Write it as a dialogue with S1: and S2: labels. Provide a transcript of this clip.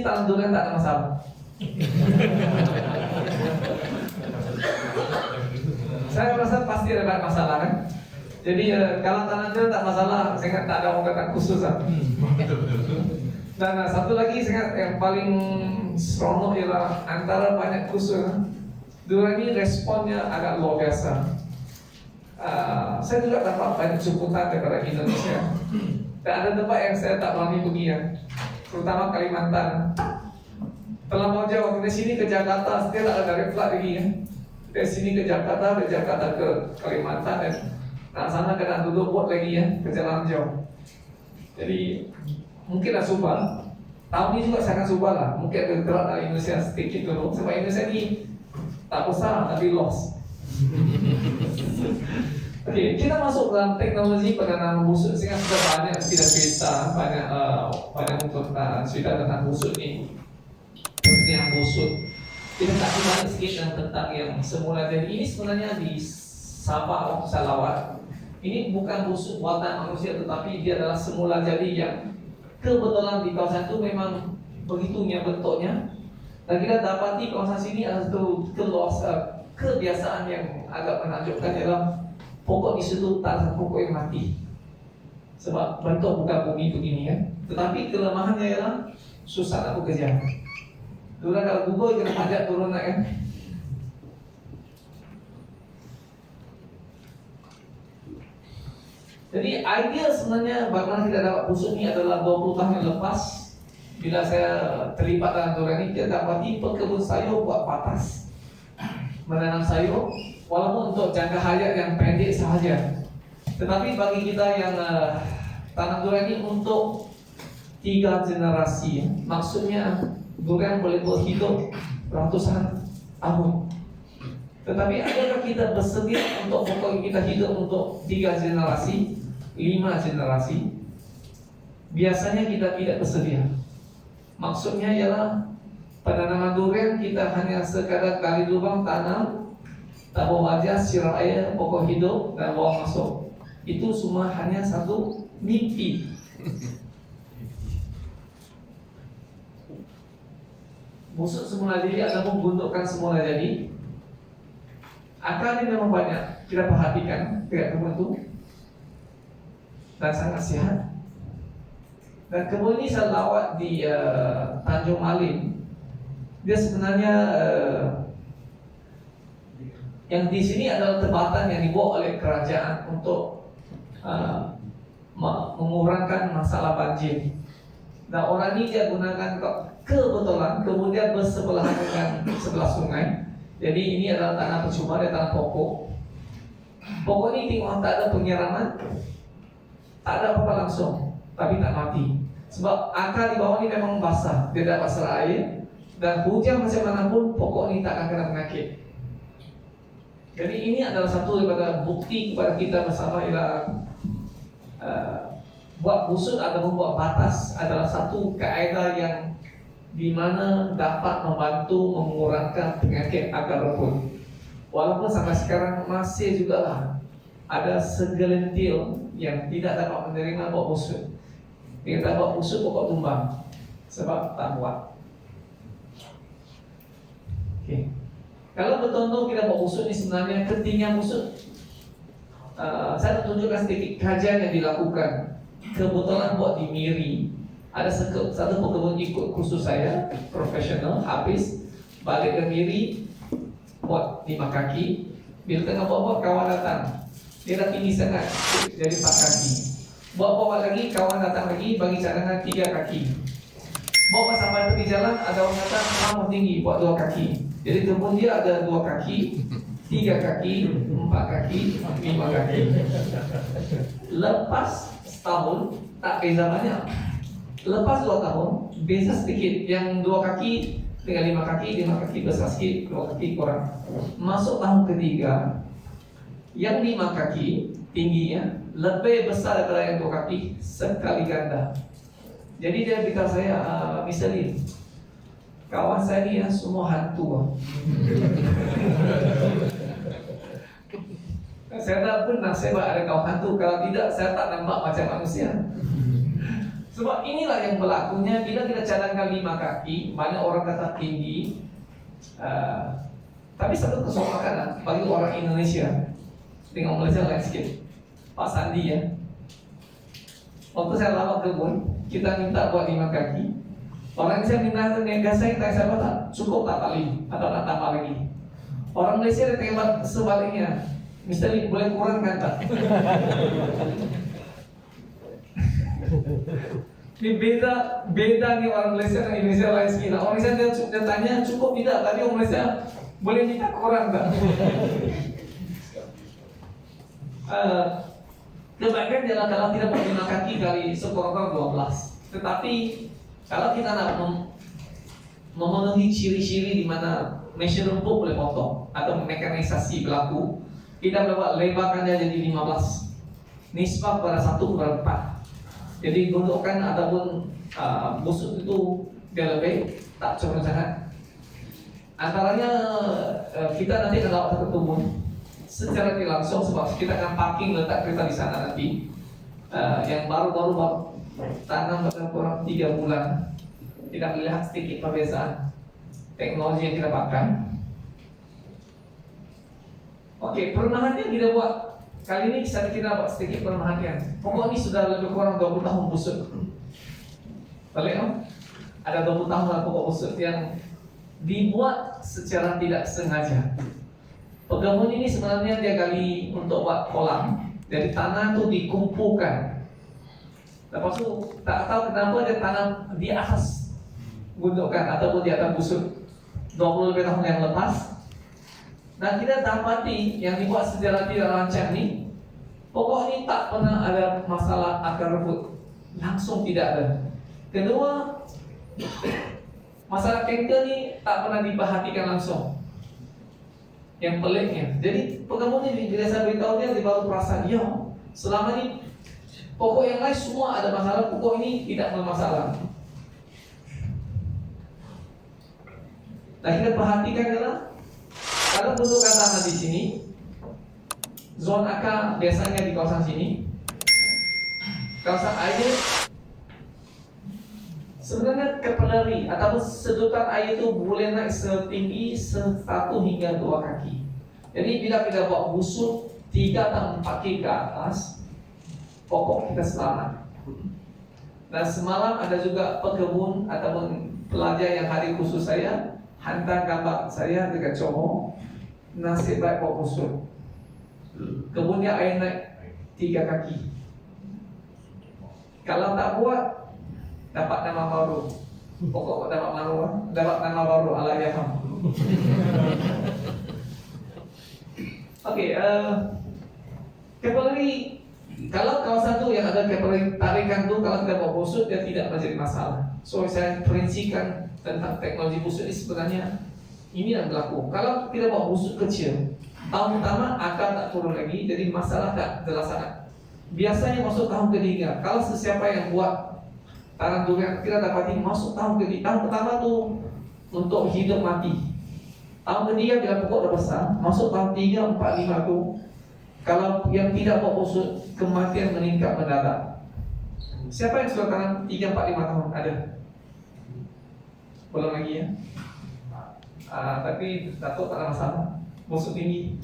S1: tanam durian tak ada masalah. Saya rasa pasti ada masalah kan. Jadi kalau tanam durian tak masalah, saya ingat tak ada ongkatan khusus kan. Dan satu lagi saya ingat yang paling seronok ialah antara banyak khusus kan, durian ini responnya agak luar biasa. Saya juga dapat banyak jemputan daripada Indonesia. Dan ada tempat yang saya tak berani pergi ya, terutama Kalimantan. Terlampau jauh dari sini ke Jakarta, still ada direct flight lagi ya. Dari sini ke Jakarta, dari Jakarta ke Kalimantan, dan sana kena duduk bot lagi ya, perjalanan jauh. Jadi mungkin lah subah. Tahun ini juga sangat subah lah. Mungkin ada gerak dari Indonesia sedikit dulu. Sebab Indonesia ini tak besar tapi lost. Oke, kita masuk dalam teknologi penanaman busuk. Sehingga sudah banyak kita cerita, banyak untuk cerita tentang busuk ini, pentingnya busuk. Kita tak kembali sedikit tentang yang semula. Jadi ini sebenarnya di Sabah waktu saya lawat. Ini bukan busuk buatan manusia, tetapi dia adalah semula jadi yang kebetulan di kawasan itu memang begitunya bentuknya. Dan kita dapati kawasan sini ada satu kebiasaan yang agak menakjubkan, ialah pokok di situ tak ada pokok yang mati. Sebab bentuk bukan bumi begini ya. Tetapi kelemahannya ialah susah nak bekerja. Dulu kalau Google kena pajak turun nak kan. Jadi idea sebenarnya bagaimana kita dapat busuk ini adalah 20 tahun yang lepas. Bila saya terlibat dalam durian ini, kita dapati pekebun sayur buat patas, menanam sayur, walaupun untuk jangka hayat yang pendek sahaja. Tetapi bagi kita yang tanam durian ini untuk 3 generasi, maksudnya durian boleh berhidup ratusan tahun. Tetapi adakah kita bersedia untuk pokok kita hidup untuk 3 generasi, 5 generasi? Biasanya kita tidak bersedia. Maksudnya ialah penanaman durian kita hanya sekadar gali lubang tanam, tabur wajar, siram air, pokok hidup dan buang masuk. Itu semua hanya satu mimpi. Busuk semula jadi ataupun gundukan semula jadi, akar ini memang banyak kita perhatikan tidak terbentuk dan sangat sehat. Dan kemudian ini saya lawat di Tanjung Malin. Dia sebenarnya yang di sini adalah tempatan yang dibawa oleh kerajaan untuk mengurangkan masalah banjir. Dan orang ini dia gunakan kebetulan kemudian bersebelahan dengan sebelah sungai. Jadi ini adalah tanah percuma, dia tanah pokok. Pokok ini tengok tak ada penyiraman, tak ada apa-apa langsung, tapi tak mati. Sebab akar di bawah ini memang basah, dia dapat serap air. Dan hujan macam mana pun pokok ini tak akan kena penyakit. Jadi ini adalah satu daripada bukti kepada kita bersama, ialah buat busuk atau buat batas adalah satu kaedah yang di mana dapat membantu mengurangkan penyakit akar rumput. Walaupun sampai sekarang masih juga lah ada segelintir yang tidak dapat menerima buat busuk. Dia dapat busuk pokok tumbang sebab tak buat. Okay. Kalau betul-betul kita buat busuk ni sebenarnya ketinggian busuk, saya tunjukkan sedikit kajian yang dilakukan. Kebetulan buat di Miri. Ada satu pekebun ikut kursus saya, profesional, habis balik ke Miri, buat 5 kaki. Bila tengah buat kawan datang, dia dah tinggi sangat, jadi 4 kaki. Buat lagi, kawan datang lagi, bagi cadangan 3 kaki. Bawa sampai pergi jalan, ada orang datang terlalu tinggi, buat 2 kaki. Jadi kebun dia ada 2 kaki, 3 kaki, 4 kaki, 5 kaki. Lepas setahun, tak beza banyak. Lepas 2 tahun, beza sedikit. Yang 2 kaki dengan 5 kaki, 5 kaki besar sikit, 2 kaki kurang. Masuk tahun ketiga, yang 5 kaki tingginya lebih besar daripada yang 2 kaki sekali ganda. Jadi dia beritahu saya, Mr. Lim, kawan saya ni semua hantu. Saya tak pernah sebab ada kawan hantu. Kalau tidak, saya tak nampak macam manusia. Sebab inilah yang berlakunya bila kita cadangkan 5 kaki. Banyak orang kata tinggi, tapi satu kesopakan bagi orang Indonesia dengan Malaysia lain sikit. Pak Sandi ya, waktu saya lawat kebun, kita minta buat 5 kaki. Orang Indonesia minta negasi, kita saya tak cukup tak kali atau tak tambah lagi. Orang Malaysia dia tembak sebaliknya, mesti boleh kurangkan tak? Ini beda nih orang Malaysia dan Indonesia lain sikit. Orang Indonesia dia tanya cukup tidak, tapi orang Malaysia boleh minta kurang tak? Kebaikan adalah kalau kita ber5 kaki kali sekurang-kurang 12. Tetapi kalau kita nak memenuhi ciri-ciri di mana mesin rumput boleh potong atau mekanisasi berlaku, kita dapat lebarkannya jadi 15. Nisbah pada 1/4. Jadi gundukan ataupun busuk itu dia lebih tak curang sangat. Antaranya kita nanti akan lawat ke kebun secara tidak langsung sebab kita akan parking letak kereta di sana nanti. Yang baru-baru tanam pada kurang 3 bulan, kita melihat sedikit perbezaan teknologi yang kita pakai. Oke, perumahannya kita buat kali ini kita buat sedikit perumahannya. Pokok ini sudah lebih kurang 20 tahun busuk. Boleh kan? Ada 20 tahun pokok busuk yang dibuat secara tidak sengaja. Pekebun ini sebenarnya dia gali untuk buat kolam. Jadi tanah itu dikumpulkan. Lepas itu tak tahu kenapa dia tanam di atas gundukan ataupun di atas busuk 20 lebih tahun yang lepas. Dan kita dapati yang dibuat secara tidak rancang ni, pokok ini tak pernah ada masalah akar rumput. Langsung tidak ada. Kedua, masalah kanker ni tak pernah diperhatikan langsung. Yang peliknya, jadi pekebun ini bila saya beritahu dia baru perasan, ya selama ini pokok yang lain semua ada masalah, pokok ini tidak bermasalah. Nah kita perhatikan adalah kalau gundukan tanah di sini, zona AK biasanya di kawasan sini, kawasan air sebenarnya kepeleri ataupun sedotan air itu boleh naik setinggi 1 hingga 2 kaki. Jadi bila kita buat busuk 3 atau 4 kaki ke atas, pokok kita selamat. Dan semalam ada juga pekebun ataupun pelajar yang hari khusus saya hantar gambar saya dekat Johor, nasib baik pokok busuk. Kebunnya air naik 3 kaki. Kalau tak buat dapat nama baru, pokok dapat nama baru Allahyarham. Oke, kepeleri kalau kawasan tu yang ada kepeleri tarikan tu kalau tidak mau busuk dia tidak menjadi masalah. So saya perincikan tentang teknologi busuk ini sebenarnya ini yang berlaku. Kalau tidak mau busuk kecil, tahun pertama akan tak turun lagi, jadi masalah tak jelas sangat. Biasanya masuk tahun ketiga, kalau sesiapa yang buat tanam durian kita dapati masuk tahun ketiga. Tahun pertama tu untuk hidup mati. Tahun ketiga bila pokok dah besar, masuk tahun 3, 4, 5 tu kalau yang tidak pokok busuk, kematian meningkat mendadak. Siapa yang sudah tanam 3, 4, 5 tahun? Ada? Belum lagi ya? Tapi Datuk tak ada masalah, busuk tinggi.